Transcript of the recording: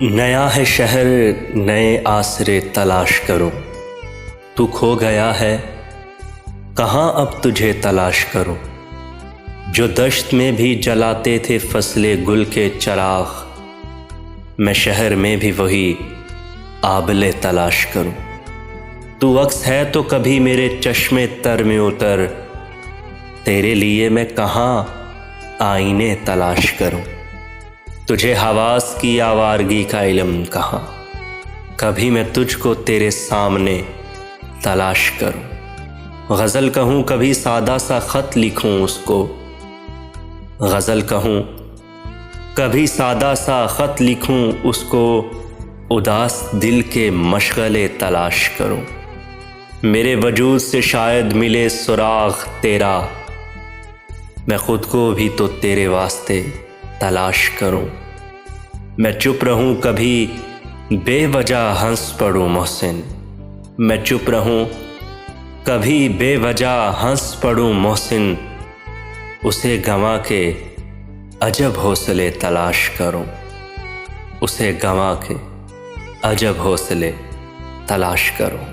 नया है शहर नए आसरे तलाश करूं, तू खो गया है कहाँ अब तुझे तलाश करूं। जो दश्त में भी जलाते थे फसले गुल के चराग, मैं शहर में भी वही आबले तलाश करूं। तू अक्स है तो कभी मेरे चश्मे तर में उतर, तेरे लिए मैं कहाँ आईने तलाश करूं। तुझे हवास की आवारगी का इल्म कहाँ, कभी मैं तुझको तेरे सामने तलाश करूं। गज़ल कहूँ कभी सादा सा ख़त लिखूं उसको, गज़ल कहूँ कभी सादा सा ख़त लिखूं उसको, उदास दिल के मशगले तलाश करूं। मेरे वजूद से शायद मिले सुराग तेरा, मैं ख़ुद को भी तो तेरे वास्ते तलाश करूं। मैं चुप रहूं कभी बेवजह हंस पड़ूं मोहसिन, मैं चुप रहूं कभी बेवजह हंस पड़ूं मोहसिन, उसे गंवा के अजब हौसले तलाश करूं। उसे गंवा के अजब हौसले तलाश करूं।